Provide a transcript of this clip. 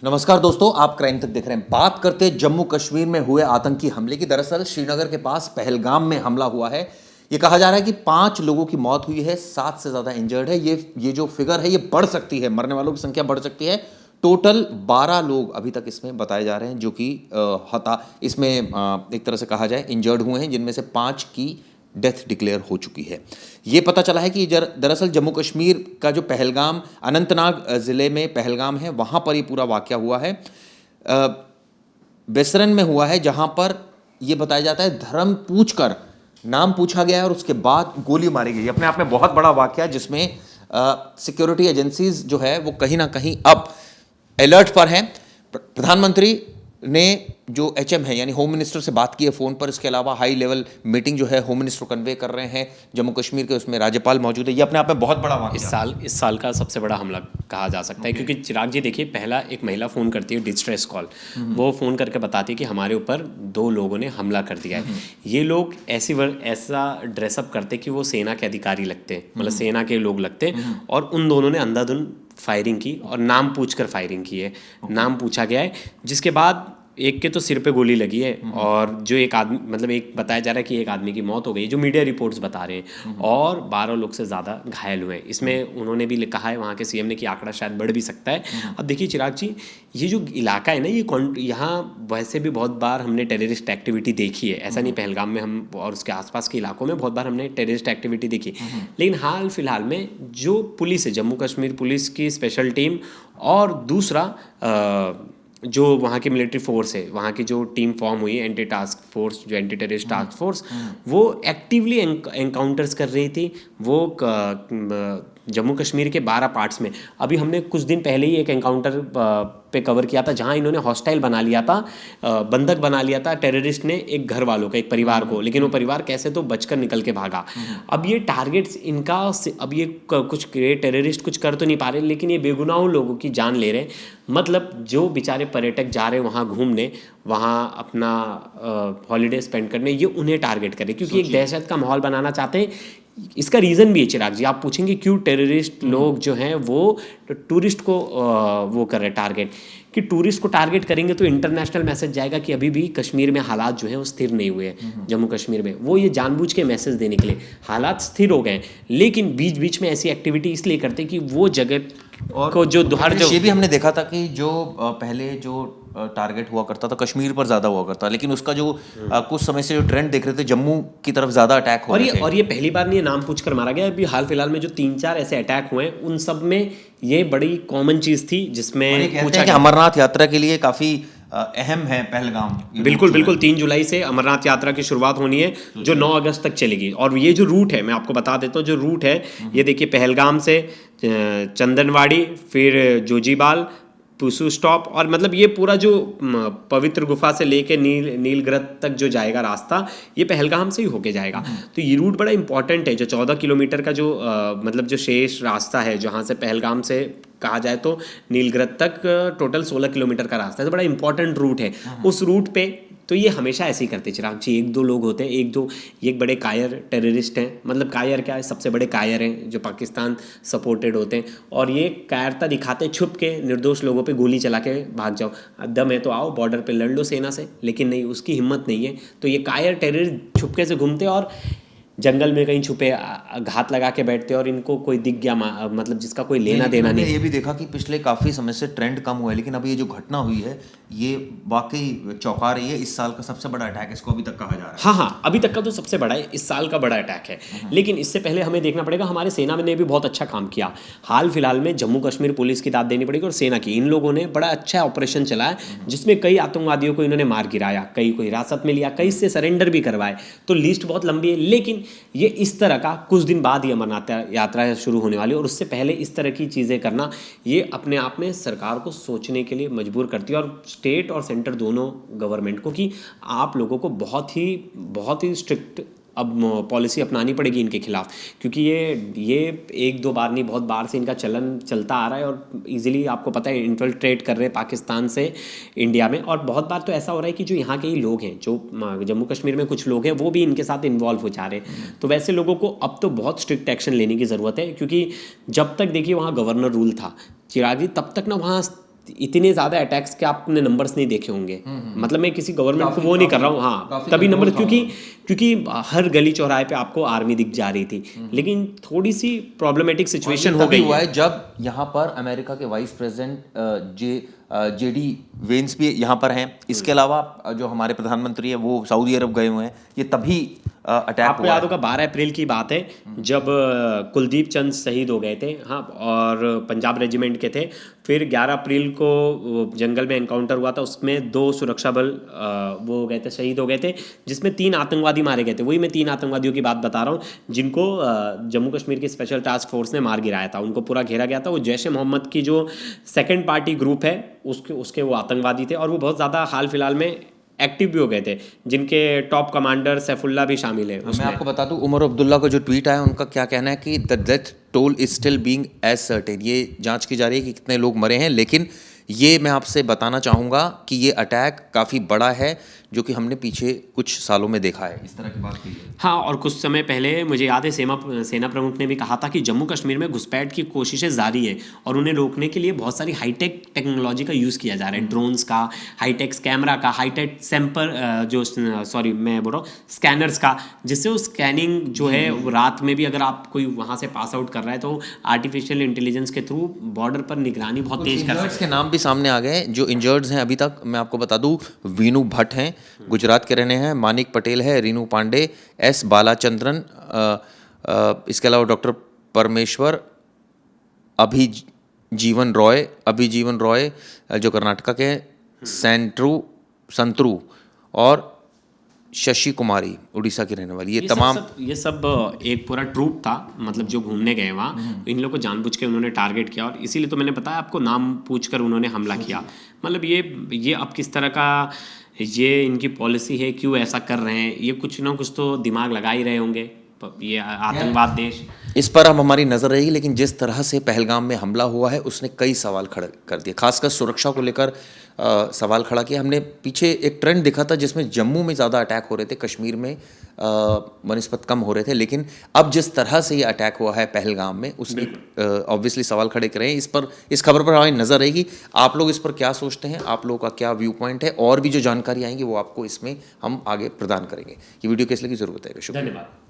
नमस्कार दोस्तों, आप क्राइम तक देख रहे हैं। बात करते हैं जम्मू कश्मीर में हुए आतंकी हमले की। दरअसल श्रीनगर के पास पहलगाम में हमला हुआ है। ये कहा जा रहा है कि 5 लोगों की मौत हुई है, 7 से ज्यादा इंजर्ड है। ये जो फिगर है ये बढ़ सकती है, मरने वालों की संख्या बढ़ सकती है। टोटल 12 लोग अभी तक इसमें बताए जा रहे हैं जो कि इसमें एक तरह से कहा जाए इंजर्ड हुए हैं, जिनमें से 5 की डेथ डिक्लेयर हो चुकी है। ये पता चला है कि दरअसल जम्मू कश्मीर का जो पहलगाम, अनंतनाग ज़िले में पहलगाम है, वहाँ पर ये पूरा वाक़या हुआ है। बेसरन में हुआ है, जहाँ पर ये बताया जाता है धर्म पूछकर नाम पूछा गया है और उसके बाद गोली मारी गई। अपने आप में बहुत बड़ा वाक़या, जिसमें सिक्योरिटी एजेंसीज जो है वो कहीं ना कहीं अब अलर्ट पर हैं। प्रधानमंत्री ने जो एचएम है यानी होम मिनिस्टर से बात की है फ़ोन पर। इसके अलावा हाई लेवल मीटिंग जो है होम मिनिस्टर कन्वे कर रहे हैं जम्मू कश्मीर के, उसमें राज्यपाल मौजूद है। ये अपने आप में बहुत बड़ा वाक़या इस साल का सबसे बड़ा हमला कहा जा सकता है, क्योंकि चिराग जी देखिए, पहला एक महिला फ़ोन करती है डिस्ट्रेस कॉल, वो फ़ोन करके बताती है कि हमारे ऊपर 2 लोगों ने हमला कर दिया है। ये लोग ऐसा ड्रेसअप करते कि वो सेना के अधिकारी लगते, मतलब सेना के लोग लगते, और उन दोनों ने अंधाधुंध फायरिंग की और नाम पूछकर फायरिंग की है। नाम पूछा गया है, जिसके बाद एक के तो सिर पे गोली लगी है, और जो एक आदमी, मतलब एक बताया जा रहा है कि एक आदमी की मौत हो गई, जो मीडिया रिपोर्ट्स बता रहे हैं, और 12 लोग से ज़्यादा घायल हुए हैं। इसमें उन्होंने भी कहा है वहाँ के सीएम ने कि आंकड़ा शायद बढ़ भी सकता है। अब देखिए चिराग जी, ये जो इलाका है ना, यहाँ वैसे भी बहुत बार हमने टेररिस्ट एक्टिविटी देखी है। ऐसा नहीं, पहलगाम में हम और उसके आसपास के इलाकों में बहुत बार हमने टेररिस्ट एक्टिविटी देखी, लेकिन हाल फिलहाल में जो पुलिस है, जम्मू कश्मीर पुलिस की स्पेशल टीम, और दूसरा जो वहाँ की मिलिट्री फोर्स है, वहाँ की जो टीम फॉर्म हुई है, एंटी टास्क फोर्स, जो एंटी टेररिस्ट टास्क फोर्स, वो एक्टिवली एनकाउंटर्स कर रही थी। वो जम्मू कश्मीर के 12 पार्ट्स में, अभी हमने कुछ दिन पहले ही एक एनकाउंटर पे कवर किया था, जहाँ इन्होंने हॉस्टाइल बना लिया था, बंधक बना लिया था टेररिस्ट ने एक घर वालों का, एक परिवार को, लेकिन वो परिवार कैसे तो बचकर निकल के भागा। अब ये टारगेट्स इनका, अब ये कुछ टेररिस्ट कुछ कर तो नहीं पा रहे, लेकिन ये बेगुनाह लोगों की जान ले रहे हैं। मतलब जो बेचारे पर्यटक जा रहे हैं वहाँ घूमने, वहाँ अपना हॉलीडे स्पेंड करने, ये उन्हें टारगेट करें, क्योंकि एक दहशत का माहौल बनाना चाहते हैं। इसका रीज़न भी है चिराग जी, आप पूछेंगे क्यों टेररिस्ट लोग जो हैं वो टूरिस्ट को वो कर रहे हैं टारगेट, कि टूरिस्ट को टारगेट करेंगे तो इंटरनेशनल मैसेज जाएगा कि अभी भी कश्मीर में हालात जो हैं वो स्थिर नहीं हुए हैं। जम्मू कश्मीर में वो ये जानबूझ के मैसेज देने के लिए, हालात स्थिर हो गए, लेकिन बीच बीच में ऐसी एक्टिविटी इसलिए करते कि वो जगह और को जो हर जो ये भी हमने देखा था कि जो पहले जो टारगेट हुआ करता था कश्मीर पर ज़्यादा हुआ करता, लेकिन उसका जो कुछ समय से जो ट्रेंड देख रहे थे, जम्मू की तरफ ज़्यादा अटैक हो रहे थे। और ये पहली बार नहीं है नाम पूछकर मारा गया। अभी हाल फिलहाल में जो 3-4 ऐसे अटैक हुए हैं, उन सब में ये बड़ी कॉमन चीज़ थी, जिसमें पूछा कि अमरनाथ यात्रा के लिए काफ़ी अहम है पहलगाम। बिल्कुल 3 जुलाई से अमरनाथ यात्रा की शुरुआत होनी है, जो 9 अगस्त तक चलेगी। और ये जो रूट है, मैं आपको बता देता हूँ, जो रूट है ये देखिए, पहलगाम से चंदनवाड़ी, फिर जोजीबाल, पुसू स्टॉप, और मतलब ये पूरा जो पवित्र गुफा से लेके नीलगिरी तक जो जाएगा रास्ता, ये पहलगाम से ही होके जाएगा। तो ये रूट बड़ा इंपॉर्टेंट है, जो 14 किलोमीटर का जो मतलब जो शेष रास्ता है, जहाँ से पहलगाम से कहा जाए तो नीलगिरी तक टोटल 16 किलोमीटर का रास्ता है, तो बड़ा इंपॉर्टेंट रूट है। उस रूट पे तो ये हमेशा ऐसे ही करते चिराग जी, 1-2 लोग होते हैं, ये एक बड़े कायर टेररिस्ट हैं। मतलब कायर क्या है, सबसे बड़े कायर हैं, जो पाकिस्तान सपोर्टेड होते हैं, और ये कायरता दिखाते हैं, छुप के निर्दोष लोगों पे गोली चला के भाग जाओ, दम है तो आओ बॉर्डर पे लड़ लो सेना से, लेकिन नहीं, उसकी हिम्मत नहीं है। तो ये कायर टेररिस्ट छुपके से घूमते और जंगल में कहीं छुपे घात लगा के बैठते, और इनको कोई दिख गया, मतलब जिसका कोई लेना देना नहीं। ये भी देखा कि पिछले काफ़ी समय से ट्रेंड कम हुआ है, लेकिन अभी ये जो घटना हुई है ये वाकई चौंका रही है। इस साल का सबसे बड़ा अटैक इसको अभी तक कहा जा रहा है। हाँ, अभी तक का तो सबसे बड़ा है, इस साल का बड़ा अटैक है। लेकिन इससे पहले हमें देखना पड़ेगा, हमारे सेना ने भी बहुत अच्छा काम किया। हाल फिलहाल में जम्मू कश्मीर पुलिस की दाद देनी पड़ेगी, और सेना की, इन लोगों ने बड़ा अच्छा ऑपरेशन चलाया, जिसमें कई आतंकवादियों को इन्होंने मार गिराया, कई को हिरासत में लिया, कई से सरेंडर भी करवाए। तो लिस्ट बहुत लंबी है, लेकिन ये इस तरह का कुछ दिन बाद ही अमरनाथ यात्रा शुरू होने वाली है, और उससे पहले इस तरह की चीज़ें करना, ये अपने आप में सरकार को सोचने के लिए मजबूर करती है, और स्टेट और सेंटर दोनों गवर्नमेंट को, कि आप लोगों को बहुत ही स्ट्रिक्ट अब पॉलिसी अपनानी पड़ेगी इनके खिलाफ, क्योंकि ये 1-2 बार नहीं, बहुत बार से इनका चलन चलता आ रहा है, और इजीली आपको पता है इन्फिल्ट्रेट कर रहे हैं पाकिस्तान से इंडिया में। और बहुत बार तो ऐसा हो रहा है कि जो यहाँ के ही लोग हैं, जो जम्मू कश्मीर में कुछ लोग हैं, वो भी इनके साथ इन्वॉल्व हो जा रहे हैं। तो वैसे लोगों को अब तो बहुत स्ट्रिक्ट एक्शन लेने की ज़रूरत है, क्योंकि जब तक देखिए वहाँ गवर्नर रूल था चिराग जी, तब तक ना वहाँ इतने ज़्यादा अटैक्स के आपने नंबर्स नहीं देखे होंगे। मतलब मैं किसी गवर्नमेंट को वो नहीं कर रहा हूँ, हाँ तभी नंबर, क्योंकि हर गली चौराहे पे आपको आर्मी दिख जा रही थी, लेकिन थोड़ी सी प्रॉब्लमेटिक सिचुएशन हो गई हुआ है है जब यहाँ पर अमेरिका के वाइस प्रेसिडेंट जेडी वेंस भी यहाँ पर हैं। इसके अलावा जो हमारे प्रधानमंत्री है वो सऊदी अरब गए हुए हैं। ये तभी अटैक आपको हुआ याद है। होगा 12 अप्रैल की बात है जब कुलदीप चंद शहीद हो गए थे, हाँ, और पंजाब रेजिमेंट के थे। फिर 11 अप्रैल को जंगल में एनकाउंटर हुआ था, उसमें 2 सुरक्षा बल वो हो गए थे, शहीद हो गए थे, जिसमें 3 आतंकवादी मारे गए थे। वही मैं 3 आतंकवादियों की बात बता रहा हूँ जिनको जम्मू कश्मीर की स्पेशल टास्क फोर्स ने मार गिराया था। उनको पूरा घेरा गया था। वो जैश ए मोहम्मद की जो सेकेंड पार्टी ग्रुप है उसके वो आतंकवादी थे, और वो बहुत ज़्यादा हाल फिलहाल में एक्टिव भी हो गए थे, जिनके टॉप कमांडर सैफुल्ला भी शामिल है उसमें। मैं आपको बता दूं, उमर अब्दुल्ला का जो ट्वीट आया उनका क्या कहना है कि the death toll is still being ascertain. ये जांच की जा रही है कि कितने लोग मरे हैं, लेकिन ये मैं आपसे बताना चाहूँगा कि ये अटैक काफ़ी बड़ा है जो कि हमने पीछे कुछ सालों में देखा है। इस तरह की बात हुई है। हाँ, और कुछ समय पहले मुझे याद है सेना प्रमुख ने भी कहा था कि जम्मू कश्मीर में घुसपैठ की कोशिशें जारी है, और उन्हें रोकने के लिए बहुत सारी हाईटेक टेक्नोलॉजी का यूज़ किया जा रहा है, ड्रोन्स का, हाईटेक कैमरा का, हाईटेक सैंपर मैं बोल रहा हूँ स्कैनर्स का, जिससे वो स्कैनिंग जो है वो रात में भी अगर आप कोई वहाँ से पास आउट कर रहा है तो आर्टिफिशियल इंटेलिजेंस के थ्रू बॉर्डर पर निगरानी बहुत तेज कर सकते के नाम भी सामने आ गए जो इंजर्ड्स हैं। अभी तक मैं आपको बता दूं, वीनू भट्ट हैं, गुजरात के रहने हैं, मानिक पटेल है, रीनू पांडे, एस बालाचंद्रन, इसके अलावा डॉक्टर परमेश्वर, अभिजीवन रॉय जो कर्नाटका के, संतरू और शशि कुमारी उड़ीसा की रहने वाली। ये सब एक पूरा ट्रूप था, मतलब जो घूमने गए वहाँ, इन लोगों को जानबूझ के उन्होंने टारगेट किया, और इसीलिए तो मैंने बताया आपको, नाम पूछकर उन्होंने हमला किया। मतलब ये अब किस तरह का ये इनकी पॉलिसी है, क्यों ऐसा कर रहे हैं, ये कुछ ना कुछ तो दिमाग लगा ही रहे होंगे, ये आतंकवाद देश। इस पर अब हमारी नज़र रहेगी, लेकिन जिस तरह से पहलगाम में हमला हुआ है उसने कई सवाल खड़े कर दिए, खासकर सुरक्षा को लेकर सवाल खड़ा किया। हमने पीछे एक ट्रेंड दिखा था जिसमें जम्मू में ज़्यादा अटैक हो रहे थे, कश्मीर में बनिस्बत कम हो रहे थे, लेकिन अब जिस तरह से ये अटैक हुआ है पहलगाम में उसने ऑब्वियसली सवाल खड़े करे हैं। इस खबर पर हमारी नज़र रहेगी। आप लोग इस पर क्या सोचते हैं, आप लोगों का क्या व्यू पॉइंट है, और भी जो जानकारी आएंगी वो आपको इसमें हम आगे प्रदान करेंगे। ये वीडियो कैसे लगी ज़रूर बताइएगा। शुक्रिया। धन्यवाद।